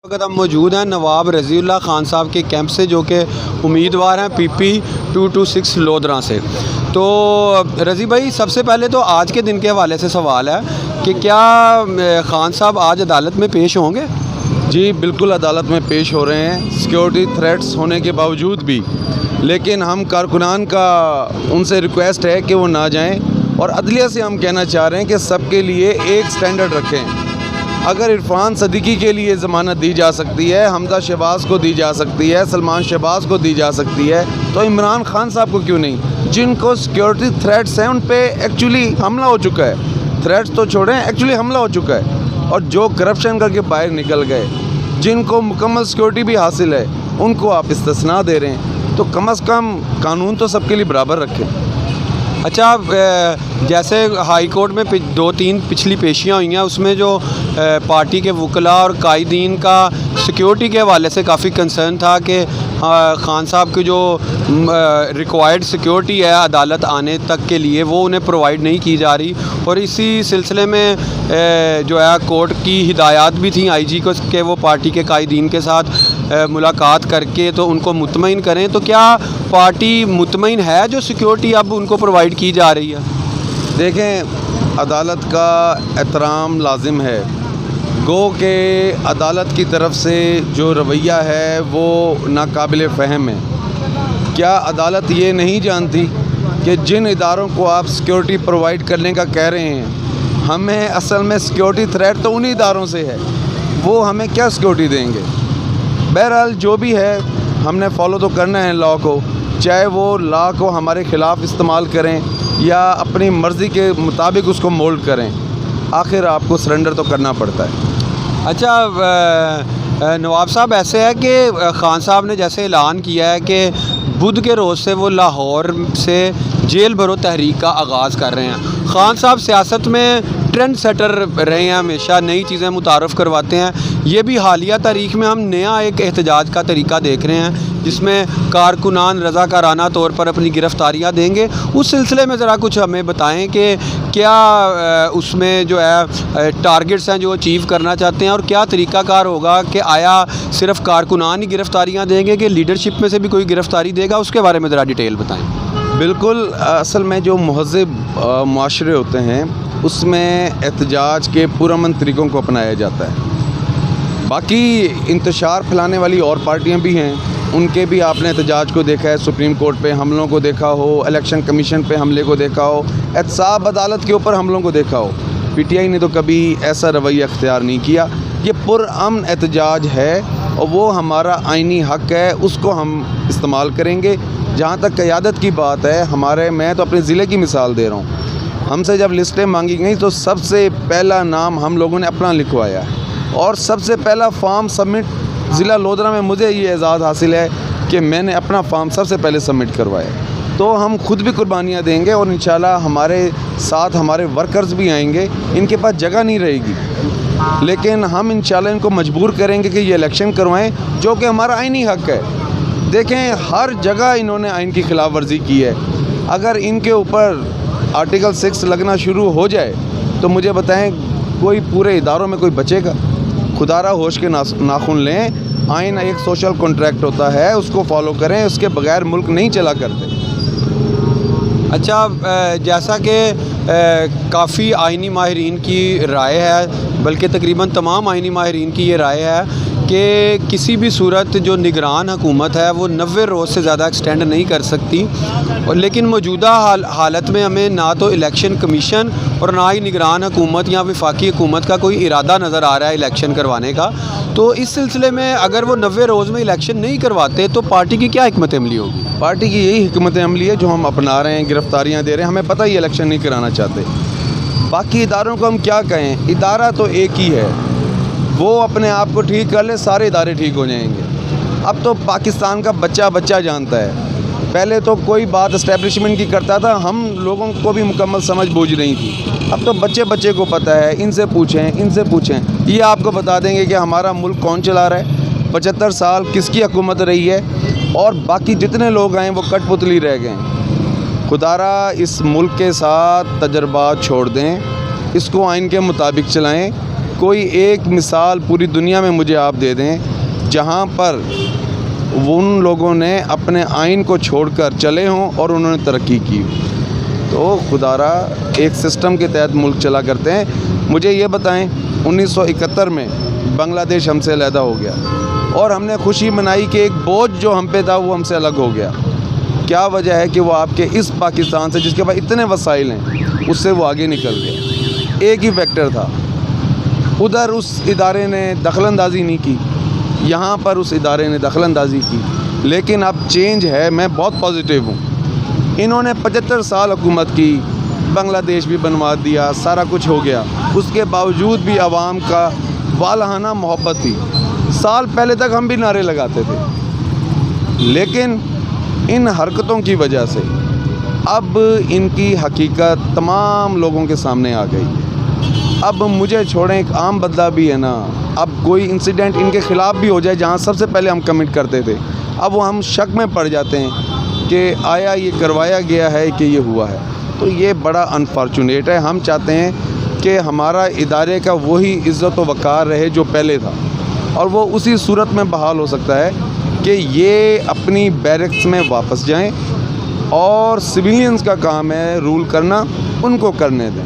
वक्त हम मौजूद हैं नवाब रज़ीउल्लाह ख़ान साहब के कैंप से, जो कि उम्मीदवार हैं PP 226 लोधरा से। तो रज़ी भाई, सबसे पहले तो आज के दिन के हवाले से सवाल है कि क्या ख़ान साहब आज अदालत में पेश होंगे? जी बिल्कुल अदालत में पेश हो रहे हैं, सिक्योरिटी थ्रेट्स होने के बावजूद भी। लेकिन हम कारकुनान का उनसे रिक्वेस्ट है कि वो ना जाएं, और अदलिया से हम कहना चाह रहे हैं कि सबके लिए एक स्टैंडर्ड रखें। अगर इरफान सदीकी के लिए ज़मानत दी जा सकती है, हमजा शहबाज को दी जा सकती है, सलमान शहबाज को दी जा सकती है, तो इमरान खान साहब को क्यों नहीं? जिनको सिक्योरिटी थ्रेट्स हैं उन पे एक्चुअली हमला हो चुका है। थ्रेट्स तो छोड़ें, एक्चुअली हमला हो चुका है। और जो करप्शन करके बाहर निकल गए, जिनको मुकम्मल सिक्योरिटी भी हासिल है, उनको आप इस्तिस्ना दे रहे हैं। तो कम अज़ कम कानून तो सबके लिए बराबर रखें। अच्छा, जैसे हाई कोर्ट में 2-3 पिछली पेशियाँ हुई हैं, उसमें जो पार्टी के वकला और कायदीन का सिक्योरिटी के हवाले से काफ़ी कंसर्न था कि ख़ान साहब की जो रिक्वायर्ड सिक्योरिटी है अदालत आने तक के लिए, वो उन्हें प्रोवाइड नहीं की जा रही। और इसी सिलसिले में जो है कोर्ट की हिदायत भी थी IG को कि वो पार्टी के कायदीन के साथ मुलाकात करके तो उनको मुतमईन करें। तो क्या पार्टी मुतमईन है जो सिक्योरिटी अब उनको प्रोवाइड की जा रही है? देखें, अदालत का एहतराम लाजिम है। गो के अदालत की तरफ से जो रवैया है वो नाकाबिल फ़हम है। क्या अदालत ये नहीं जानती कि जिन इदारों को आप सिक्योरिटी प्रोवाइड करने का कह रहे हैं, हमें असल में सिक्योरिटी थ्रेट तो उन्हीं इदारों से है, वो हमें क्या सिक्योरिटी देंगे? बहरहाल जो भी है, हमने फॉलो तो करना है लॉ को, चाहे वो लॉ को हमारे ख़िलाफ़ इस्तेमाल करें या अपनी मर्ज़ी के मुताबिक उसको मोल्ड करें, आखिर आपको सरेंडर तो करना पड़ता है। अच्छा, नवाब साहब, ऐसे है कि ख़ान साहब ने जैसे ऐलान किया है कि बुध के रोज़ से वो लाहौर से जेल भरो तहरीक का आगाज़ कर रहे हैं। ख़ान साहब सियासत में ट्रेंड सेटर रहे हैं, हमेशा नई चीज़ें मुतारफ़ करवाते हैं। ये भी हालिया तारीख़ में हम नया एक एहतजाज का तरीका देख रहे हैं जिसमें कारकुनान रज़ाकाराना तौर पर अपनी गिरफ़्तारियाँ देंगे। उस सिलसिले में ज़रा कुछ हमें बताएं कि क्या उसमें जो है टारगेट्स हैं जो अचीव करना चाहते हैं, और क्या तरीक़ाकार होगा कि आया सिर्फ़ कारकुनान ही गिरफ़्तारियाँ देंगे कि लीडरशिप में से भी कोई गिरफ़्तारी देगा? उसके बारे में ज़रा डिटेल बताएँ। बिल्कुल, असल में जो महज़ब मुआशरे होते हैं उसमें एहतजाज के पुरअमन तरीक़ों को अपनाया जाता है। बाकी इंतशार फैलाने वाली और पार्टियां भी हैं, उनके भी आपने एहतजाज को देखा है, सुप्रीम कोर्ट पे हमलों को देखा हो, इलेक्शन कमीशन पे हमले को देखा हो, एहतसाब अदालत के ऊपर हमलों को देखा हो। PTI ने तो कभी ऐसा रवैया अख्तियार नहीं किया। ये पुरअमन एहतजाज है और वो हमारा आइनी हक़ है, उसको हम इस्तेमाल करेंगे। जहाँ तक क़यादत की बात है, मैं तो अपने ज़िले की मिसाल दे रहा हूँ, हमसे जब लिस्टें मांगी गई तो सबसे पहला नाम हम लोगों ने अपना लिखवाया, और सबसे पहला फॉर्म सबमिट ज़िला लोधरा में मुझे ये एजाज़ हासिल है कि मैंने अपना फॉर्म सबसे पहले सबमिट करवाया। तो हम खुद भी कुर्बानियाँ देंगे और इंशाल्लाह हमारे साथ हमारे वर्कर्स भी आएंगे। इनके पास जगह नहीं रहेगी, लेकिन हम इंशाल्लाह इनको मजबूर करेंगे कि ये इलेक्शन करवाएं, जो कि हमारा आइनी हक़ है। देखें, हर जगह इन्होंने आइन की खिलाफ वर्जी की है। अगर इनके ऊपर आर्टिकल 6 लगना शुरू हो जाए तो मुझे बताएं, कोई पूरे इदारों में कोई बचेगा? खुदारा होश के नाखून लें। आइन एक सोशल कॉन्ट्रैक्ट होता है, उसको फॉलो करें, उसके बगैर मुल्क नहीं चला करते। अच्छा, जैसा कि काफ़ी आइनी माहिरीन की राय है, बल्कि तकरीबन तमाम आइनी माहिरीन की ये राय है कि किसी भी सूरत जो निगरान हुकूमत है वो 90 रोज़ से ज़्यादा एक्सटेंड नहीं कर सकती। और लेकिन मौजूदा हालत में हमें ना तो इलेक्शन कमीशन और ना ही निगरान हुकूमत या वफाकी हुकूमत का कोई इरादा नज़र आ रहा है इलेक्शन करवाने का। तो इस सिलसिले में अगर वो 90 रोज़ में इलेक्शन नहीं करवाते तो पार्टी की क्या हिकमत अमली होगी? पार्टी की यही हिकमत अमली है जो हम अपना रहे हैं, गिरफ्तारियाँ दे रहे हैं। हमें पता ही इलेक्शन नहीं कराना चाहते। बाकी इदारों को हम क्या कहें, इदारा तो एक ही है, वो अपने आप को ठीक कर ले, सारे इदारे ठीक हो जाएंगे। अब तो पाकिस्तान का बच्चा जानता है। पहले तो कोई बात एस्टेब्लिशमेंट की करता था, हम लोगों को भी मुकम्मल समझ बूझ नहीं थी। अब तो बच्चे को पता है, इनसे पूछें, ये आपको बता देंगे कि हमारा मुल्क कौन चला रहा है, 75 साल किसकी हुकूमत रही है, और बाकी जितने लोग आए वो कठपुतली रह गए। खुदारा इस मुल्क के साथ तजर्बात छोड़ दें, इसको आइन के मुताबिक चलाएं। کوئی ایک مثال پوری دنیا میں مجھے آپ دے دیں جہاں پر ان لوگوں نے اپنے آئین کو چھوڑ کر چلے ہوں اور انہوں نے ترقی کی. تو خدا را ایک سسٹم کے تحت ملک چلا کرتے ہیں. مجھے یہ بتائیں 1971 میں بنگلہ دیش ہم سے علیحدہ ہو گیا اور ہم نے خوشی منائی کہ ایک بوجھ جو ہم پہ تھا وہ ہم سے الگ ہو گیا. کیا وجہ ہے کہ وہ آپ کے اس پاکستان سے جس کے پاس اتنے وسائل ہیں اس سے وہ آگے نکل گیا. ایک ہی فیکٹر تھا, ادھر اس ادارے نے دخل اندازی نہیں کی, یہاں پر اس ادارے نے دخل اندازی کی. لیکن اب چینج ہے, میں بہت پازیٹیو ہوں. انہوں نے 75 سال حکومت کی, بنگلہ دیش بھی بنوا دیا, سارا کچھ ہو گیا. اس کے باوجود بھی عوام کا والہانہ محبت تھی. سال پہلے تک ہم بھی نعرے لگاتے تھے, لیکن ان حرکتوں کی وجہ سے اب ان کی حقیقت تمام لوگوں کے سامنے آ گئی. اب مجھے چھوڑیں, ایک عام بندہ بھی ہے نا, اب کوئی انسیڈنٹ ان کے خلاف بھی ہو جائے جہاں سب سے پہلے ہم کمنٹ کرتے تھے, اب وہ ہم شک میں پڑ جاتے ہیں کہ آیا یہ کروایا گیا ہے کہ یہ ہوا ہے. تو یہ بڑا انفارچونیٹ ہے. ہم چاہتے ہیں کہ ہمارا ادارے کا وہی عزت و وقار رہے جو پہلے تھا, اور وہ اسی صورت میں بحال ہو سکتا ہے کہ یہ اپنی بیرکس میں واپس جائیں اور سویلینز کا کام ہے رول کرنا, ان کو کرنے دیں,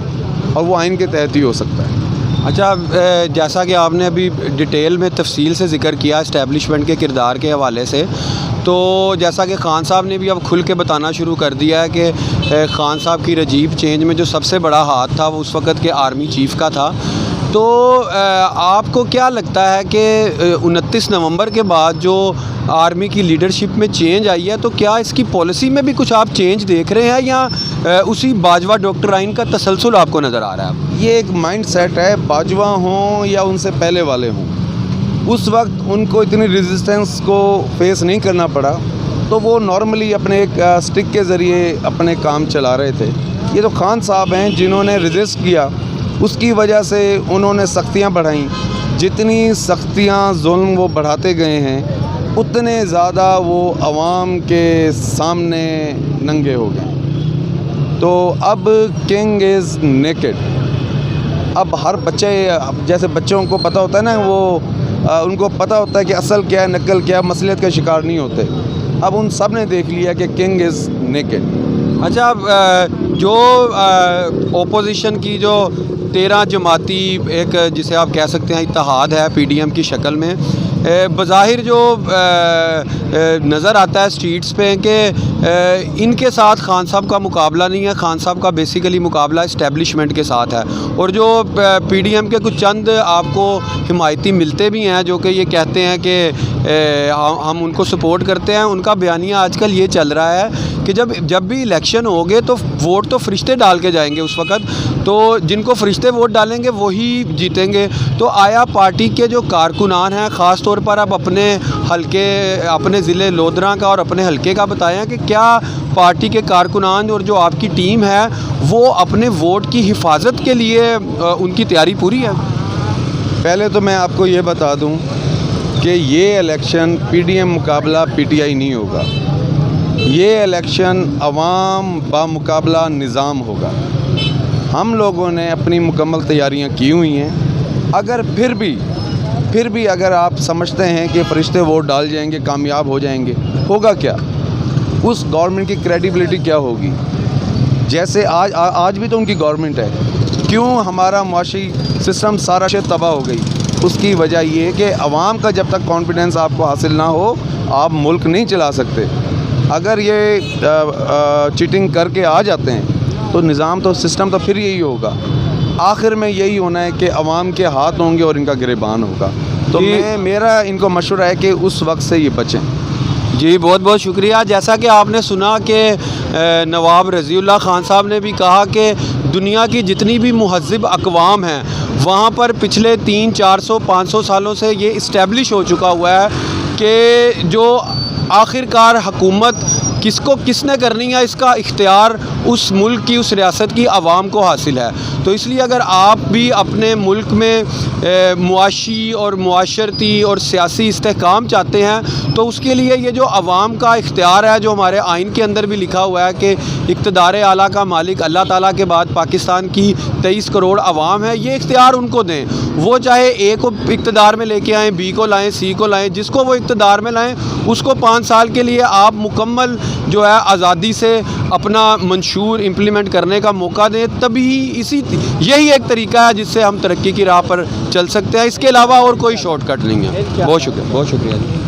اور وہ آئین کے تحت ہی ہو سکتا ہے. اچھا, جیسا کہ آپ نے ابھی ڈیٹیل میں تفصیل سے ذکر کیا اسٹیبلشمنٹ کے کردار کے حوالے سے, تو جیسا کہ خان صاحب نے بھی اب کھل کے بتانا شروع کر دیا ہے کہ خان صاحب کی رجیب چینج میں جو سب سے بڑا ہاتھ تھا وہ اس وقت کے آرمی چیف کا تھا. تو آپ کو کیا لگتا ہے کہ 29 نومبر کے بعد جو آرمی کی لیڈرشپ میں چینج آئی ہے, تو کیا اس کی پالیسی میں بھی کچھ آپ چینج دیکھ رہے ہیں, یا اسی باجوہ ڈاکٹرائن کا تسلسل آپ کو نظر آ رہا ہے؟ یہ ایک مائنڈ سیٹ ہے, باجوہ ہوں یا ان سے پہلے والے ہوں, اس وقت ان کو اتنی ریزسٹنس کو فیس نہیں کرنا پڑا, تو وہ نارملی اپنے ایک سٹک کے ذریعے اپنے کام چلا رہے تھے. یہ تو خان صاحب ہیں جنہوں نے ریزسٹ کیا, اس کی وجہ سے انہوں نے سختیاں بڑھائیں. جتنی سختیاں ظلم وہ بڑھاتے گئے ہیں اتنے زیادہ وہ عوام کے سامنے ننگے ہو گئے. تو اب کنگ از نیکڈ. اب ہر بچے, جیسے بچوں کو پتہ ہوتا ہے نا, وہ ان کو پتہ ہوتا ہے کہ اصل کیا ہے نقل کیا ہے, مصلیت کا شکار نہیں ہوتے. اب ان سب نے دیکھ لیا کہ کنگ از نیکڈ. اچھا, جو اپوزیشن کی جو 13 جماعتی ایک جسے آپ کہہ سکتے ہیں اتحاد ہے پی ڈی ایم کی شکل میں, بظاہر جو نظر آتا ہے اسٹریٹس پہ کہ ان کے ساتھ خان صاحب کا مقابلہ نہیں ہے, خان صاحب کا بیسیکلی مقابلہ اسٹیبلشمنٹ کے ساتھ ہے. اور جو پی ڈی ایم کے کچھ چند آپ کو حمایتی ملتے بھی ہیں جو کہ یہ کہتے ہیں کہ ہم ان کو سپورٹ کرتے ہیں, ان کا بیانیہ آج کل یہ چل رہا ہے کہ جب بھی الیکشن ہوگے تو ووٹ تو فرشتے ڈال کے جائیں گے اس وقت, تو جن کو فرشتے ووٹ ڈالیں گے وہی جیتیں گے. تو آیا پارٹی کے جو کارکنان ہیں, خاص طور پر اب اپنے حلقے, اپنے ضلع لودھراں کا اور اپنے حلقے کا بتائیں کہ کیا پارٹی کے کارکنان اور جو آپ کی ٹیم ہے وہ اپنے ووٹ کی حفاظت کے لیے ان کی تیاری پوری ہے؟ پہلے تو میں آپ کو یہ بتا دوں کہ یہ الیکشن پی ڈی ایم مقابلہ پی ٹی آئی نہیں ہوگا. یہ الیکشن عوام بمقابلہ نظام ہوگا. ہم لوگوں نے اپنی مکمل تیاریاں کی ہوئی ہیں. اگر پھر بھی اگر آپ سمجھتے ہیں کہ فرشتے ووٹ ڈال جائیں گے کامیاب ہو جائیں گے, ہوگا کیا؟ اس گورنمنٹ کی کریڈیبلٹی کیا ہوگی؟ جیسے آج بھی تو ان کی گورنمنٹ ہے, کیوں ہمارا معاشی سسٹم سارا شے تباہ ہو گئی؟ اس کی وجہ یہ ہے کہ عوام کا جب تک کانفیڈنس آپ کو حاصل نہ ہو آپ ملک نہیں چلا سکتے. اگر یہ چیٹنگ کر کے آ جاتے ہیں تو نظام تو سسٹم تو پھر یہی ہوگا. آخر میں یہی ہونا ہے کہ عوام کے ہاتھ ہوں گے اور ان کا گریبان ہوگا. تو میرا ان کو مشورہ ہے کہ اس وقت سے یہ بچیں. جی بہت بہت شکریہ. جیسا کہ آپ نے سنا کہ نواب رضی اللہ خان صاحب نے بھی کہا کہ دنیا کی جتنی بھی مہذب اقوام ہیں وہاں پر پچھلے 300, 400, 500 سالوں سے یہ اسٹیبلش ہو چکا ہوا ہے کہ جو آخر کار حکومت کس نے کرنی ہے اس کا اختیار اس ملک کی, اس ریاست کی عوام کو حاصل ہے. تو اس لیے اگر آپ بھی اپنے ملک میں معاشی اور معاشرتی اور سیاسی استحکام چاہتے ہیں تو اس کے لیے یہ جو عوام کا اختیار ہے جو ہمارے آئین کے اندر بھی لکھا ہوا ہے کہ اقتدار اعلیٰ کا مالک اللہ تعالیٰ کے بعد پاکستان کی 23 کروڑ عوام ہے، یہ اختیار ان کو دیں، وہ چاہے اے کو اقتدار میں لے کے آئیں، بی کو لائیں، سی کو لائیں، جس کو وہ اقتدار میں لائیں اس کو 5 سال کے لیے آپ مکمل جو ہے آزادی سے اپنا منشور امپلیمنٹ کرنے کا موقع دیں، تبھی یہی ایک طریقہ ہے جس سے ہم ترقی کی راہ پر چل سکتے ہیں، اس کے علاوہ اور کوئی شارٹ کٹ نہیں ہے۔ بہت شکریہ جی۔